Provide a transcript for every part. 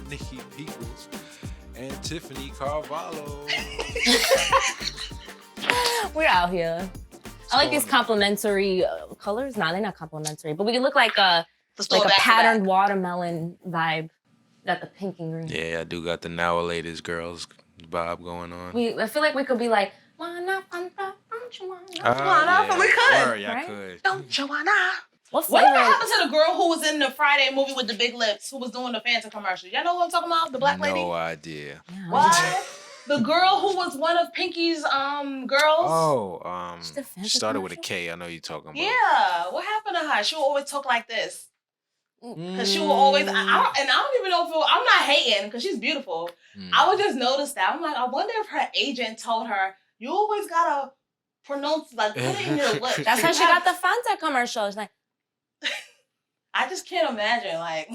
Nikki Peoples and Tiffany Carvalho. We're out here. I like these going on? complementary colors. No, they're not complementary, but we can look like a Let's go back to patterned back. watermelon vibe. Got the pink and green. Yeah, I do got the Now Latest Girls vibe going on. I feel like we could be like, wanna fanta, don't you wanna? we could. Or y'all Right? could. Don't you wanna? What flavor? Whatever happened to the girl who was in the Friday movie with the big lips, who was doing the Fanta commercial? Y'all know what I'm talking about? The black lady? No idea. Yeah. What? The girl who was one of Pinky's girls? Oh, Just a Fanta started with a commercial? K. I know you're talking about. Yeah. What happened to her? She would always talk like this. Mm. Because she will always, I don't even know if I'm not hating because she's beautiful. Mm. I would just notice that. I'm like, I wonder if her agent told her, you always gotta pronounce, like, put it in your lips. That's how she got the Fanta commercial. It's like, I just can't imagine, like.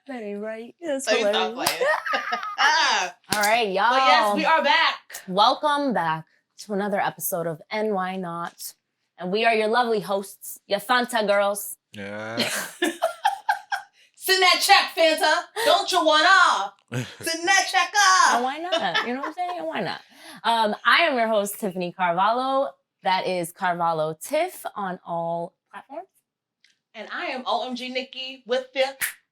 that ain't right. That's So you stop hilarious. playing. All right, y'all. But yes, we are back. Welcome back to another episode of NY Not. And we are your lovely hosts, your Fanta girls. Yeah. Send that check, Fanta. Don't you wanna? Send that check And up. why not? You know what I'm saying? Why not? I am your host, Tiffany Carvalho. That is Carvalho Tiff on all platforms. And I am OMG Nikki with the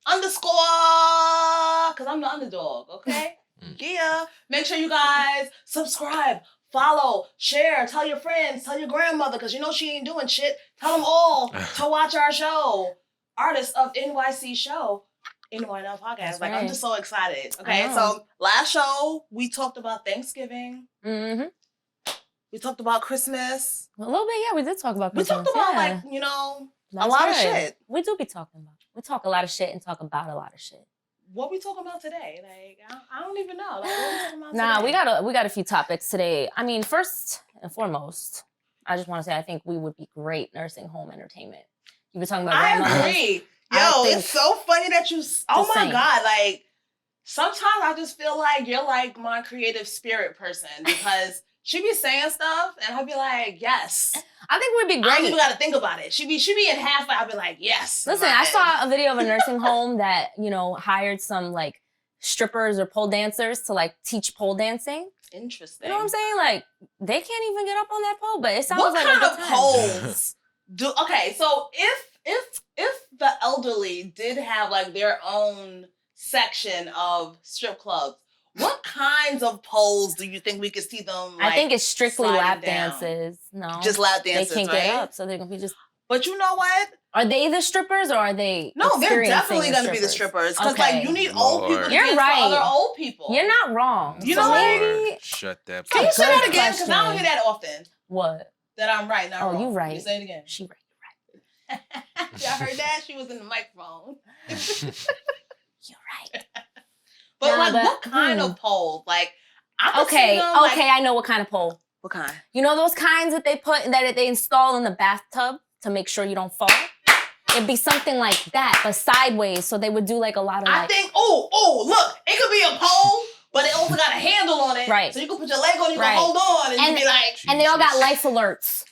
underscore, because I'm the underdog, okay? Yeah. Make sure you guys subscribe, follow, share, tell your friends, tell your grandmother, because you know she ain't doing shit. Tell them all to watch our show. Artists of NYC show, NY Now Podcast. That's Like, right. I'm just so excited. Okay, I know. so last show, we talked about Thanksgiving. Mm-hmm. We talked about Christmas. A little bit, yeah, we did talk about We Christmas. talked about, yeah. like, you know, That's lot of right. shit. We do be talking about. We talk a lot of shit and talk about a lot of shit. what we talking about today? Like, I don't even know. Like, what we talking about Nah, today? we got a few topics today. I mean, first and foremost, I just want to say I think we would be great nursing home entertainment. You were talking about I grandmothers. agree. I Yo, think- it's so funny that you. Oh my saying. God! Like, sometimes I just feel like you're like my creative spirit person because she be saying stuff and I'll be like, yes. I think we'd be I don't great. even got to think about it. She be in half. I'll be like, yes. in Listen, my I head. saw a video of a nursing home that, hired some like strippers or pole dancers to like teach pole dancing. Interesting. You know what I'm saying? Like they can't even get up on that pole, but it sounds What like kind a good of time. poles do? Okay, so if the elderly did have like their own section of strip clubs, what kinds of poles do you think we could see them? Like, I think it's strictly sliding lap down? dances. No, Just lap they dances, can't right? get up, so they're gonna be just. But you know what? Are they the strippers or are they? No, they're experiencing definitely going to be the strippers because Okay. like you need old people to You're dance right. for other old people. You're not wrong. You So know what? maybe Shut that. Can you That's a say that good again? Because I don't question. hear that often. what? That I'm right, not Oh, wrong. you right. You say it again. She right. Y'all heard that? She was in the microphone. You're right. But Nah, like, but- what kind of pole? Like, I could see Okay, them, like- okay, I know what kind of pole. What kind? You know those kinds that they install in the bathtub to make sure you don't fall? It'd be something like that, but sideways. So they would do like a lot of I like. think. Oh, look! It could be a pole, but it also got a handle on it. Right. So you can put your leg on, you Right. can hold on, and And- you be like. And they all got Jesus. life alerts.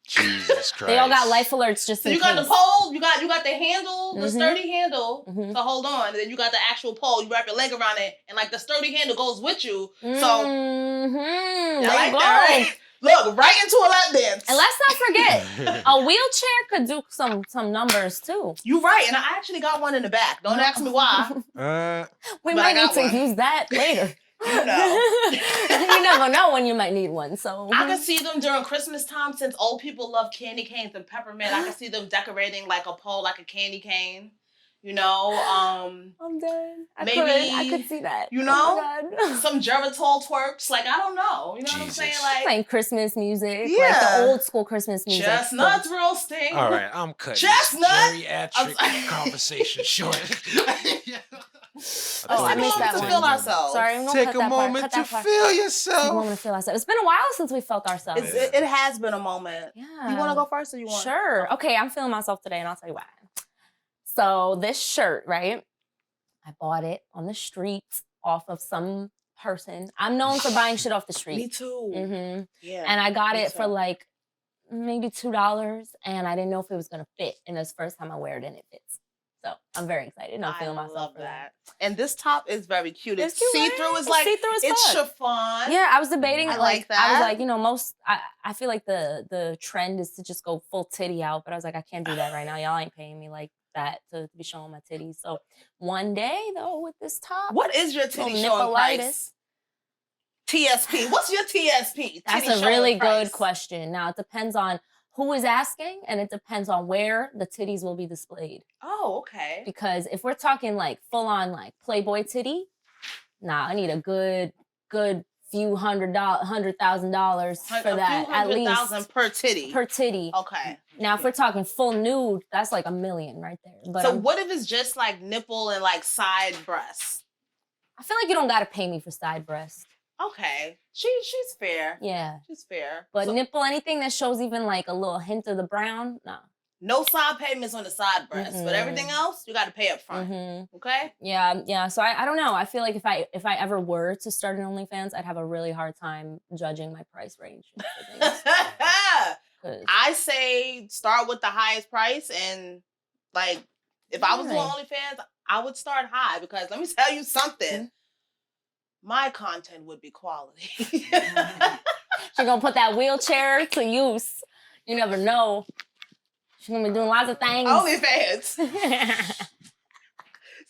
Jesus Christ. They all got life alerts just So in you got case. the pole, you got the handle, the Mhm. sturdy handle Mhm. to hold on, and then you got the actual pole. You wrap your leg around it, and like the sturdy handle goes with you. So Mhm. I There like you go. that, right? Look, right into a lap dance. And let's not forget, a wheelchair could do some numbers too. You right, and I actually got one in the back. Don't ask me why. We But I might need got to one. use that later. You know. You never know when you might need one. So I can see them during Christmas time since old people love candy canes and peppermint. I can see them decorating like a pole, like a candy cane. You know, I'm done. I maybe, could see that. you Oh know, my God. some Geritol twerks. Like, I don't know. You know what I'm Jesus. saying? Like, Playing Christmas music, like Yeah. the old school Christmas music. chestnuts roasting. All right, I'm cutting Chestnut? this I'm geriatric sorry. conversation short. Oh, I missed that to one. feel ourselves. Sorry, I'm gonna Take cut a that part. moment Cut to that part. feel Take a yourself. moment to feel ourselves. It's been a while since we felt ourselves. It has been a moment. Yeah. You want to go first or you want? Sure. Okay, I'm feeling myself today, and I'll tell you why. So this shirt, right? I bought it on the street off of some person. I'm known for buying shit off the street. Me too. hmm Yeah. And I got me it for too. like maybe $2, and I didn't know if it was gonna fit. And it's the first time I wear it, and it fits. So I'm very excited. I'm feeling I myself love for that. And this top is very cute. It's cute, right? see-through. It's It's like, see-through as it's fuck. chiffon. Yeah, I was debating. I Like like I was that. like, I feel like the trend is to just go full titty out, but I was like, I can't do that right now. Y'all ain't paying me like that to be showing my titties. So one day though, with this top, What is your titty little showing price? TSP. What's your TSP? That's Titty a really showing price. good question. Now it depends on who is asking, and it depends on where the titties will be displayed. Oh, okay. Because if we're talking like full on like Playboy titty, nah, I need a good few $100,000 for that at least $100,000 per titty. per titty. Okay. Now if we're talking full nude, that's like $1 million right there. But So what if it's just like nipple and like side breasts? I feel like you don't gotta pay me for side breast. Okay. She's fair. Yeah. She's fair. But So, nipple, anything that shows even like a little hint of the brown, no. no side payments on the side breasts, but Mm-mm. everything else you got to pay up front. Mm-hmm. Okay. Yeah. So I don't know. I feel like if I ever were to start an OnlyFans, I'd have a really hard time judging my price range for things. 'Cause- I say start with the highest price, and like if I was doing Right. OnlyFans, I would start high because let me tell you something. Mm-hmm. My content would be quality. She's gonna put that wheelchair to use. You never know. She's gonna be doing lots of things. OnlyFans.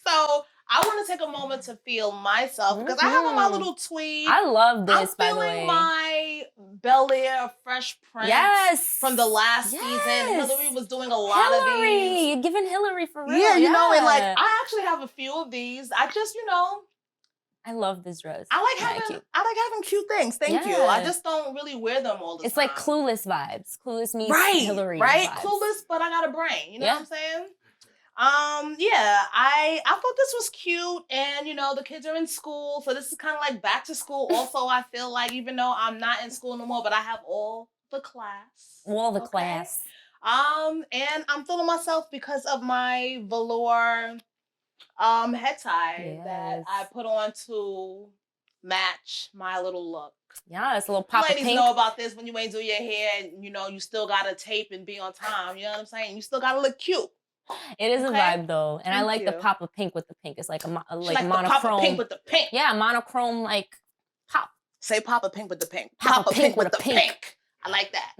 So I want to take a moment to feel myself because I have on my little tweed. I love this, I'm by the feeling way. my Bel Air Fresh Prince Yes. from the last season. Yes. Hillary was doing a lot of these. You're giving Hillary for real. Yeah, you know, and like I actually have a few of these. I just, I love this dress. I like Very having cute. cute things. Thank you. I Yeah. just don't really wear them all the It's time. like Clueless vibes. Clueless meets right, Hillary. right? vibes. Clueless, but I got a brain. You know Yeah. what I'm saying? Yeah, I thought this was cute, and the kids are in school, so this is kind of like back to school. Also, I feel like even though I'm not in school no more, but I have all the class. All the okay? class. And I'm feeling myself because of my velour head tie that Yes. I put on to match my little look. Yeah, it's a little pop of Ladies pink. know about this when you ain't do your hair and you still gotta tape and be on time. You know what I'm saying? You still gotta look cute. It is Okay. a vibe though, and I Thank like the you. pop of pink with the pink. It's like a She like the monochrome. pop of pink with the pink. Yeah, monochrome like pop. Say Papa Pink with the pink. Papa Pink with the a pink. I like that.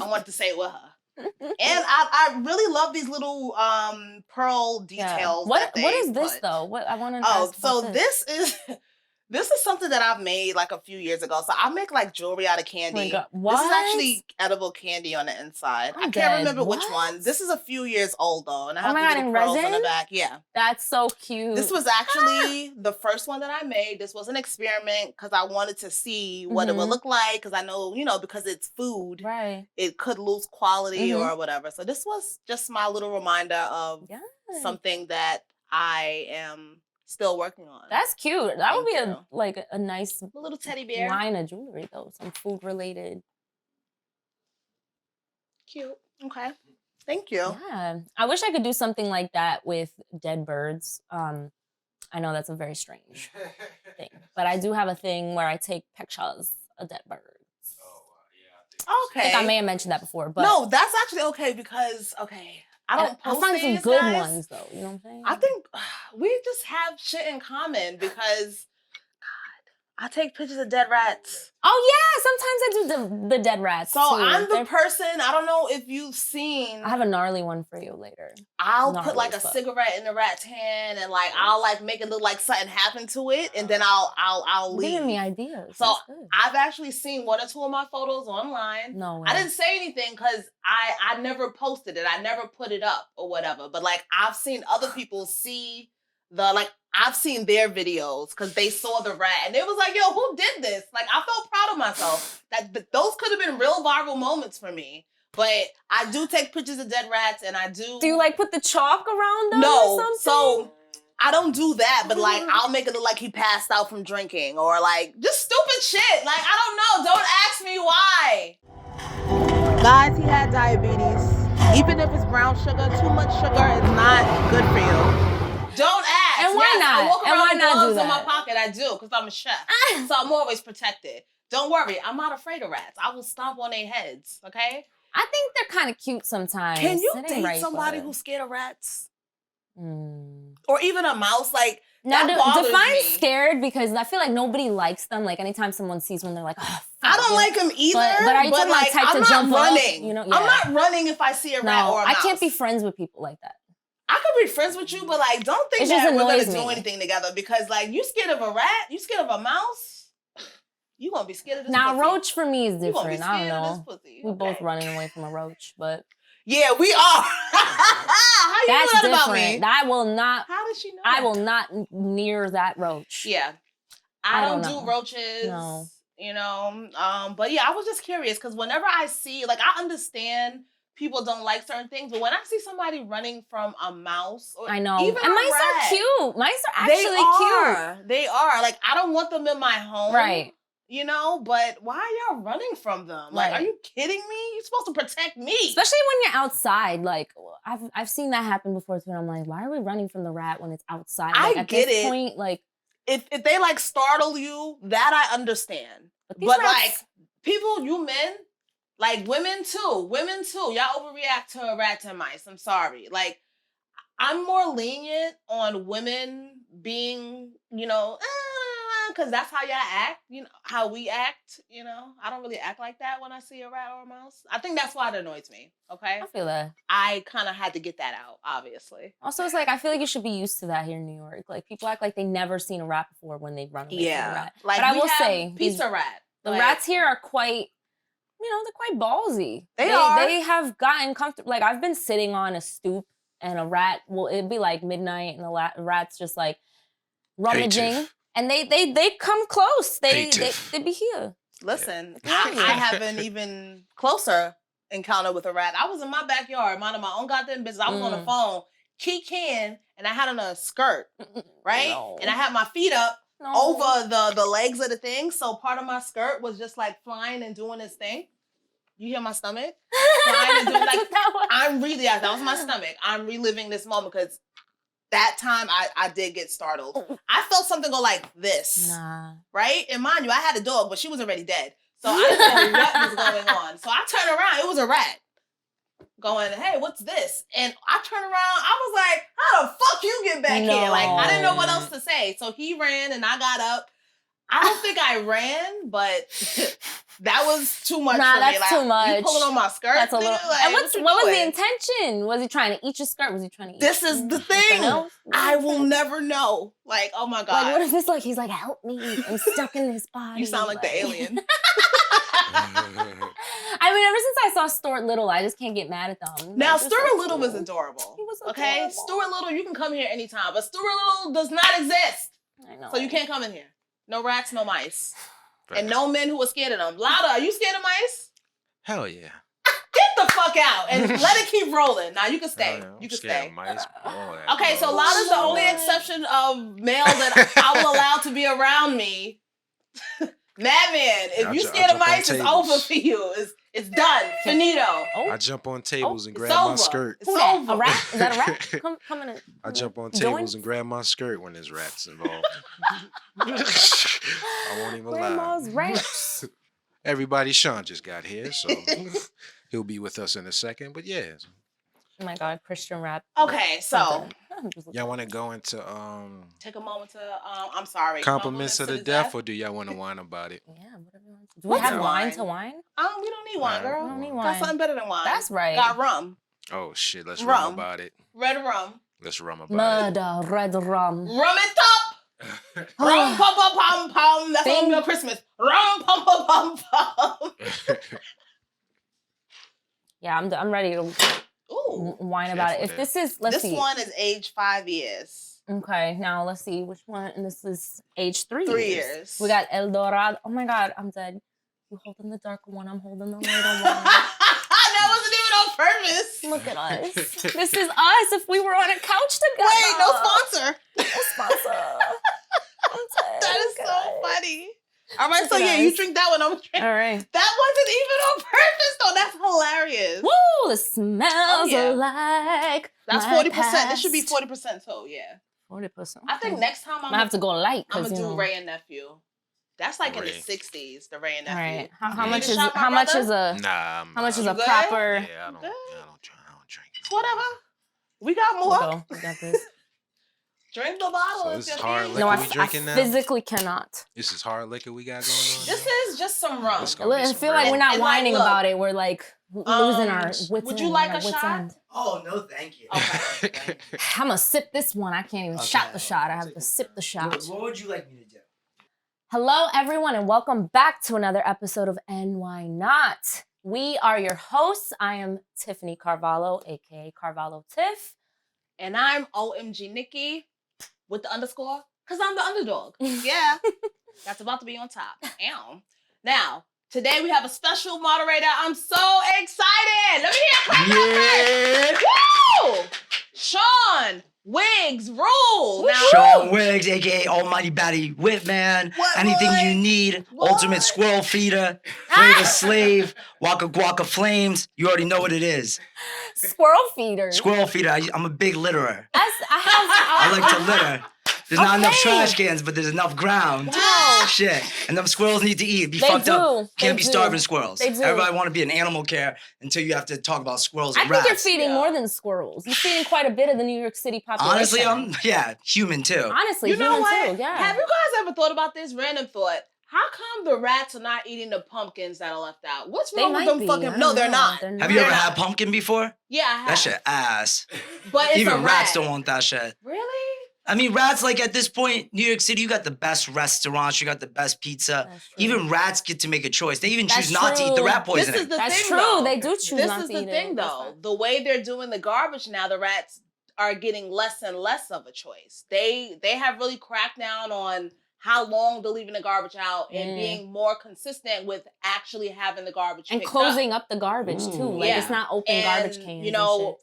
I wanted to say it with her. And I really love these little pearl details. What that what they is this put. though? What I want to Oh, ask so about this is something that I've made like a few years ago. So I make like jewelry out of candy. God. This What? is actually edible candy on the inside. I I'm can't dead. remember which What? one. This is a few years old though, and I Oh have my the God, little in pearls on the resin? back. Yeah. That's so cute. This was actually the first one that I made. This was an experiment because I wanted to see what it would Mhm. look like. Because I know, because it's food, right. it could lose quality Mhm. or whatever. So this was just my little reminder of Yeah. something that I am still working on. That's cute. That would be Thank you. a nice a little teddy bear. line of jewelry though. Some food related. Cute. Okay. Thank you. Yeah. I wish I could do something like that with dead birds. I know that's a very strange thing, but I do have a thing where I take pictures of dead birds. I Okay. think I may have mentioned that before, but No, that's actually okay because I don't I'll post find some these, good guys. ones though. You know what I'm saying? I think we just have shit in common because I take pictures of dead rats. Oh yeah, sometimes I do the dead rats. So too. I'm the They're- person, I don't know if you've seen, I have a gnarly one for you later. I'll gnarly put like a as fuck. cigarette in the rat's hand and like I'll like make it look like something happened to it and then I'll You're leave. giving me ideas. So That's good. I've actually seen one or two of my photos online. No way. I didn't say anything because I never posted it. I never put it up or whatever. But like I've seen other people see I've seen their videos because they saw the rat and they was like, yo, who did this? Like I felt proud of myself. Those could have been real viral moments for me. But I do take pictures of dead rats and I do. Do you like put the chalk around them or No. something? So I don't do that, but like I'll make it look like he passed out from drinking or like just stupid shit. Like I don't know. Don't ask me why. Guys, he had diabetes. Even if it's brown sugar, too much sugar is not good for you. Don't ask. And why not? I walk And around why with not do gloves in my that? pocket. I do because I'm a chef, so I'm always protected. Don't worry, I'm not afraid of rats. I will stomp on their heads. Okay. I think they're kind of cute sometimes. Can you It ain't date right, somebody but- who's scared of rats? Or even a mouse, like, Now, that bothers define me. scared, because I feel like nobody likes them. Like, anytime someone sees one, they're like, oh, I don't fuck like them either. But are you talking about like, type I'm to not jump up, running. you know? I'm Yeah. not running if I see a rat No, or a I mouse. can't be friends with people like that. I could be friends with you, but like, don't think It just that we're gonna annoys do me. anything together because, like, you scared of a rat, you scared of a mouse, you gonna be scared of this. Now, pussy. roach for me is You gonna be different. I scared don't of know. this pussy. We both Okay. running away from a roach, but Yeah, we are. How you that's know that different. about me? I will not. How did she know? I that? will not near that roach. Yeah, I don't know. do roaches. No. You know. But yeah, I was just curious because whenever I see, like, I understand people don't like certain things, but when I see somebody running from a mouse, or I know. even And a mice rat, are cute. Mice are actually they cute. are. They are. Like, I don't want them in my home. Right. You know, but why are y'all running from them? Like, Right. are you kidding me? You're supposed to protect me. Especially when you're outside. Like, I've seen that happen before too. And I'm like, why are we running from the rat when it's outside? Like, I at get this it. point, like, if they like startle you, that I understand. but these But rats, like, people, you men, like, women too, y'all overreact to rats and mice. I'm sorry. Like, I'm more lenient on women being, you know, because that's how y'all act, you know, how we act, you know. I don't really act like that when I see a rat or a mouse. I think that's why it annoys me, okay? I feel that. I kind of had to get that out, obviously. Also, it's like, I feel like you should be used to that here in New York. Like, people act like they never seen a rat before when they run away from a rat. Like, But I we will have say, pizza rat. the Like, rats here are quite, you know, they're quite ballsy. They are. They have gotten comfortable. Like, I've been sitting on a stoop and a rat, it'd be like midnight and the rat's just like rummaging. Hative. And they come close. They Hative. be here. Listen, Yeah. I have an even closer encounter with a rat. I was in my backyard, minding my own goddamn business. I was on the phone, kicking, and I had on a skirt, right? No. And I had my feet up No. over the legs of the thing, so part of my skirt was just like flying and doing its thing. You hear my stomach? Flying and doing, like, that was my stomach. I'm reliving this moment because that time I did get startled. I felt something go like this, Nah. right? And mind you, I had a dog, but she was already dead. So I didn't know what was going on. So I turned around, it was a rat. Going, hey, what's this? And I turned around, I was like, how the fuck you get back here? Like, I didn't know what else to say. So he ran and I got up. I don't think I ran, but that was too much for me. That's Like, too much. You pulling on my skirt? That's a little. nigga? Like, And what you what was the doing? intention? Was he trying to eat your skirt? Was he trying to eat? This is the something thing. else? I will never know. Like, oh my God. Like, what if it's like he's like, help me? I'm stuck in this body. You sound like the alien. I mean, ever since I saw Stuart Little, I just can't get mad at them. Now, They're just Stuart so Little was cool. adorable. He was Okay? adorable. Stuart Little, you can come here anytime, but Stuart Little does not exist. I know. So you can't come in here. No rats, no mice. Facts. And no men who are scared of them. Lauda, are you scared of mice? Hell yeah. Get the fuck out and let it keep rolling. Now you can stay. Hell yeah. I'm You can scared stay. of mice, all that, Okay, so bro. Lauda's the only Lord. exception of male that I will allow to be around me. Madman, if I you ju- I scared of jump on mice, it's tables. over for you. It's done. Finito. Oh, I jump on tables and It's grab my over. skirt. It's who that? over. A rat? Is that a rat? Come in. I jump on Join? tables and grab my skirt when there's rats involved. I won't even Grandma's lie. rats. Everybody, Sean just got here, so he'll be with us in a second. But yeah, Oh my God, Christian rap. Okay, so Something. y'all want to go into take a moment to I'm sorry. compliments of the deaf, or do y'all want to whine about it? Yeah, whatever you want. Do we What's have wine wine? to wine? We don't need wine, Nah, girl. We don't need Got wine. something better than wine. That's right. Got rum. Oh shit, let's Rum. rum about it. Red rum. Let's rum about Murder, red rum. Rum it up. it. Rum pum pum pum pum. That's Bing. on your Christmas. Rum pum pum pum pum. Yeah, I'm ready to Ooh. whine about it. Careful If there. this is, let's This see. one is age 5 years. Okay, now let's see which one. And this is age 3 3 years. years. We got El Dorado. Oh my God, I'm dead. You holding the darker one, I'm holding the lighter one. That wasn't even on purpose. Look at us. This is us if we were on a couch together. Wait, no sponsor. No sponsor. I'm dead. That is Look so at us. funny. All right, Look so at yeah, you us. drink that one. I'm gonna drink. All right. That wasn't even on purpose though. That's hilarious. Woo! It smells yeah. like That's my 40%. This should be past. 40% too. Yeah. 40%. I think next time I have to go light I'm because gonna you do know. Ray and Nephew. That's like in Ray. the 60s. The Ray and All Nephew. right. How You much need is a shot, my how much brother? is a Nah, how much is You a good? proper? Yeah, I don't Good. drink. Whatever. We got more. Go. We got this. Drink the bottle. So if this is you're hard thirsty. liquor No, we drinking now? physically cannot. This is hard liquor we got going on. This now? is just some rum. Let's go. Gonna be I some feel like real- we're not And, like, whining look, about it. We're like losing our wits. Would you like a wits shot? end. Oh, no, thank you. Okay. I'm gonna sip this one. I can't even Okay. shot the shot. I have to sip the shot. What would you like me to do? Hello, everyone, and welcome back to another episode of And Why Not. We are your hosts. I am Tiffany Carvalho, aka Carvalho Tiff. And I'm OMG Nikki with the underscore because I'm the underdog. Yeah. That's about to be on top. Ow. Now, today we have a special moderator. I'm so excited. Let me hear a clap. Woo! Sean Wiggs Rule. Now, Sean Wiggs, aka Almighty Batty Whitman. What, Anything boy? you need. What? Ultimate Squirrel Feeder. Flavor Slave. Waka Guaka Flames. You already know what it is. Squirrel feeder. Squirrel Feeder. I'm a big litterer. I I like to litter. There's not enough Okay. trash cans, but there's enough ground. Wow. Shit. And them squirrels need to eat. Be They fucked up. do. Can't They be do. starving squirrels. They do. Everybody want to be in animal care until you have to talk about squirrels I and think you're rats. feeding Yeah. more than squirrels. You're feeding quite a bit of the New York City population. Honestly, I'm human too. Honestly, you know human what? too. Yeah. Have you guys ever thought about this? Random thought. How come the rats are not eating the pumpkins that are left out? What's They wrong with might them be. fucking? I No, don't they're know. not. They're Have you They're ever not. had pumpkin before? Yeah, I have. That shit ass. But it's Even a rats rat. don't want that shit. Really? I mean, rats, like at this point, New York City, you got the best restaurants, you got the best pizza. That's true. Even rats get to make a choice. They even choose That's not to eat the true. rat This poisoning. is the That's thing, true. though. They do choose This not is to the eat thing, it. That's though. fine. The way they're doing the garbage now, the rats are getting less and less of a choice. They have really cracked down on how long they're leaving the garbage out and Mm. being more consistent with actually having the garbage And picked closing up the garbage too. Ooh. Like Yeah. it's not open and, garbage cans. you know,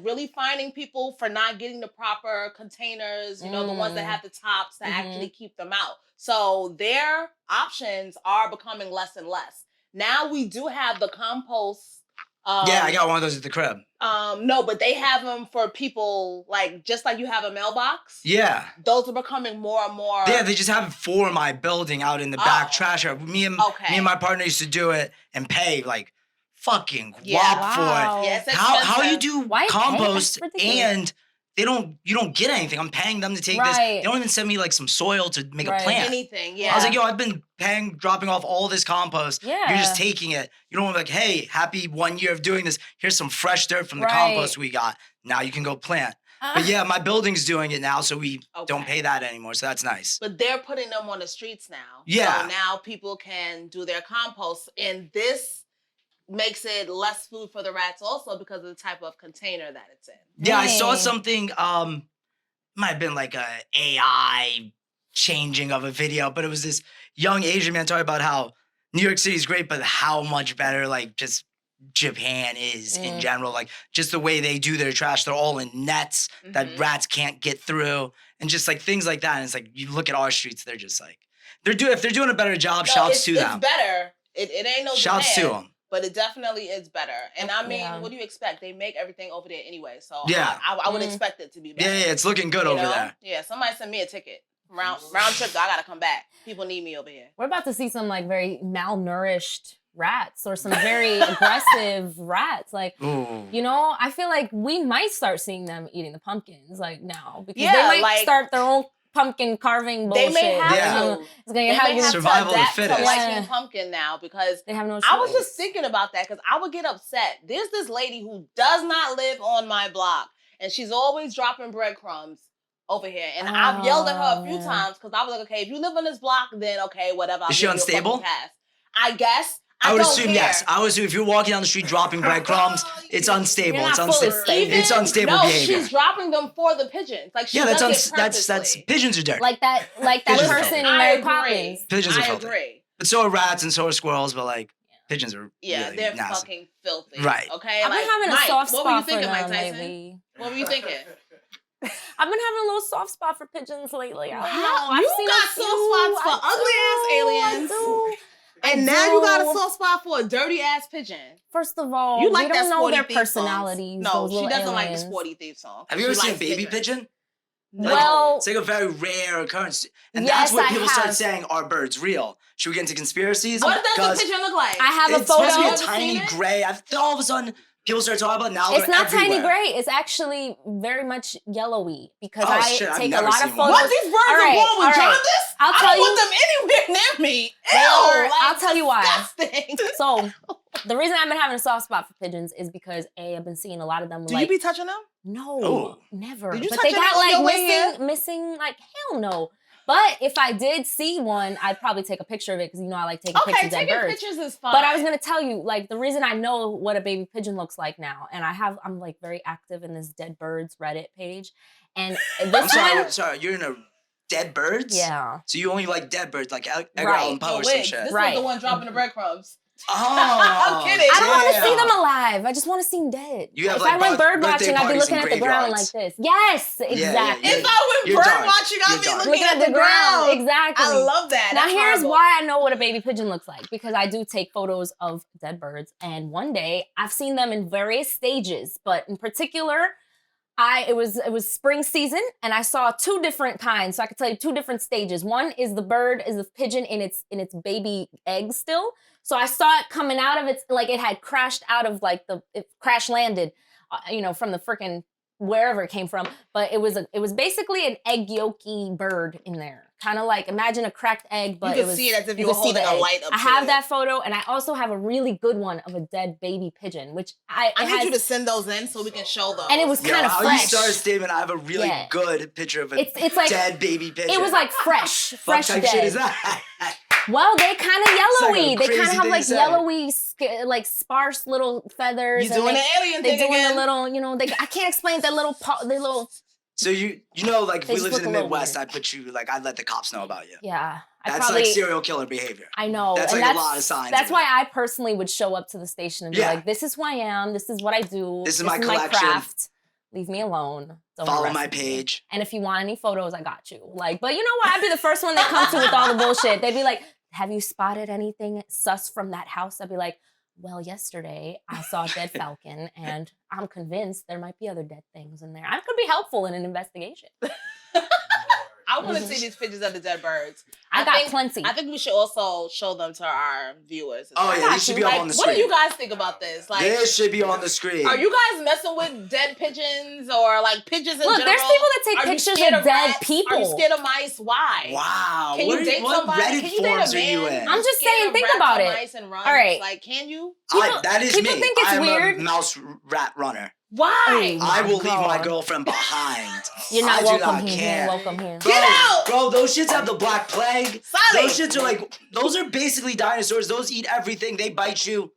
really finding people for not getting the proper containers, you know, the ones that Mm. have the tops to Mhm. actually keep them out. So their options are becoming less and less. Now we do have the compost. Yeah, I got one of those at the crib. No, but they have them for people like just like you have a mailbox. Yeah. Those are becoming more and more. Yeah, they just have it for my building out in the back Oh. trash area. Me and Okay. my partner used to do it and pay like fucking Yeah. wop for it. Wow. Yeah, it's How you expensive. do Why pay? compost That's ridiculous. and you don't get anything. I'm paying them to take this. Right. They don't even send me like some soil to make Right. a plant. anything? Yeah. I was like, yo, I've been dropping off all this compost. Yeah. You're just taking it. You don't want to be like, hey, happy 1 year of doing this. Here's some fresh dirt from the Right. compost we got. Now you can go plant. But yeah, my building's doing it now, so we don't Okay. pay that anymore. So that's nice. But they're putting them on the streets now. Yeah. So now people can do their compost. And this makes it less food for the rats also because of the type of container that it's in. Yeah, I saw Dang. something, might have been like a AI changing of a video, but it was this young Asian man talking about how New York City is great, but how much better like just Japan is in Mm. general. Like just the way they do their trash, they're all in nets that Mhm. rats can't get through, and just like things like that. And it's like you look at our streets, they're just like if they're doing a better job, No, shouts to it's them. better. It ain't no Shouts to demand, them. but it definitely is better. And I mean, Yeah. what do you expect? They make everything over there anyway. So Yeah. I would Mm. expect it to be better. Yeah, it's looking good You over know? there. Yeah, somebody send me a ticket. Round trip, I gotta come back. People need me over here. We're about to see some like very malnourished rats or some very aggressive rats. Like, Ooh. you know, I feel like we might start seeing them eating the pumpkins like now because Yeah, they might like- start their own pumpkin carving They bullshit. may have Yeah. to. It's gonna They get how may you have Survival of to the adapt fittest. to liking Yeah. pumpkin now because they have no choice. I was just thinking about that because I would get upset. There's this lady who does not live on my block, and she's always dropping breadcrumbs over here. And I've yelled at her a few Oh. times because I was like, okay, if you live on this block, then okay, whatever. I'll Is she give you a unstable? fucking pass. I guess. I would don't assume care. yes. I would assume if you're walking down the street dropping breadcrumbs, it's unstable. You're It's not fully unstable. stable. It's unstable no, behavior. she's dropping them for the pigeons. Like she Yeah, does that's it that's purposely. pigeons are dirty. like that Pigeons are person filthy. in I Mary agree. Poppins. Pigeons are I filthy. agree. But so are rats and so are squirrels. But like pigeons are Yeah, really they're nasty. fucking filthy. Right. Okay. I've been like, having a Mike, soft what were you spot for thinking, them Mike Tyson? lately. What were you thinking? I've been having a little soft spot for pigeons lately. I don't Wow, know. I've you seen got a soft few. spots for I ugly-ass do, aliens. I do. And I now you got a do. soft spot for a dirty ass pigeon. First of all, You like we that don't know Sporty their Thief song? personalities. No, those she little doesn't like the aliens. Sporty Thief song. Have you ever She seen likes baby niggas. pigeon? Well, It's like a very rare occurrence. And Yes, that's what I people start have. saying, are birds real? Should we get into conspiracies? What does the Because pigeon look like? I have a it's supposed to be photo. a tiny Seen it? gray. All of a sudden, people start talking about it, now. It's they're not tiny everywhere. gray. It's actually very much yellowy because Oh, I shit, I've take a never lot of seen one. photos. What, these birds All are right, born all with right. jaundice? I'll I tell don't you. want them anywhere near me. They Ew, are- like, I'll tell you why. disgusting. So the reason I've been having a soft spot for pigeons is because I've been seeing a lot of them. Do like, you be touching them? no, Oh. never. Did you but touch they any got on your like way here? missing. Like hell no. But if I did see one, I'd probably take a picture of it because you know I like taking Okay, pictures of dead taking birds. pictures is fine. But I was gonna tell you, like, the reason I know what a baby pigeon looks like now, and I'm like very active in this dead birds Reddit page, and I'm this one, sorry, you're in a dead birds? yeah, So you only like dead birds, like Edgar Right. Allan Poe Yo, or some Wiggs, shit. this Right. was the one dropping the breadcrumbs. Oh, I'm kidding. I don't want to see damn. them alive. I just want to see them dead. You have, if like, I went bird birthday watching, I'd be parties looking in at the ground like graveyards. this. Yes, yeah, exactly. If I went You're bird dark. watching, I'd You're be dark. looking at the ground. Exactly. I love that. Now That's here's horrible. why I know what a baby pigeon looks like, because I do take photos of dead birds, and one day I've seen them in various stages, but in particular, it was spring season, and I saw two different kinds. So I could tell you two different stages. One is the pigeon in its baby egg still. So I saw it coming out of its, like it had crashed out of like it crash landed, from the freaking wherever it came from. But it was basically an egg yolky bird in there. Kind of like, imagine a cracked egg, but You could see it as if you were could see the holding a egg. light up I to have it. that photo, and I also have a really good one of a dead baby pigeon, which I it need has- you to send those in so we can show them. And it was Yo, kind of how fresh. you start a statement, I have a really Yeah. good picture of a It's like dead baby pigeon. it was like fresh What type dead. shit is that? Well, they kind of like a yellowy. They kind crazy of have thing like to say. yellowy, like sparse little feathers. You and doing they, the alien They thing doing again? the little, I can't explain their little, So you know, like if They we just lived in the look a little Midwest, weird. I'd put you like I'd let the cops know about you. yeah. That's like serial killer behavior. I know. That's and like a lot of signs That's of it. why I personally would show up to the station and be Yeah. like, this is who I am. This is what I do. This is my collection. craft. Leave me alone. Don't Follow arrest my me. page. And if you want any photos, I got you. Like, but you know what? I'd be the first one they come to with all the bullshit. They'd be like, have you spotted anything sus from that house? I'd be like, well, yesterday I saw a dead falcon, and I'm convinced there might be other dead things in there. I could be helpful in an investigation. I want to see these pictures of the dead birds. I got think- plenty. I think we should also show them to our viewers. Oh Like, yeah, these should be up on the what do screen. you guys think about this? Like, This should be on the screen. are you guys messing with dead pigeons or like pigeons in Look, general? there's people that take Are you pictures scared of dead rats? people. Are you scared of mice? Why? Wow. Can you date what somebody? Reddit Can you date a forums are you man? in? I'm just Scared saying, of think rats about or it. mice and runs? All right. Like, can you? That is people me. think it's I'm weird. a mouse rat runner. Why? Oh, I will leave my God. girlfriend behind. You're not I do welcome not here. care. You're welcome here. Bro, Get out! Bro, those shits have the black plague. Sally! Those shits are like, those are basically dinosaurs. Those eat everything. They bite you.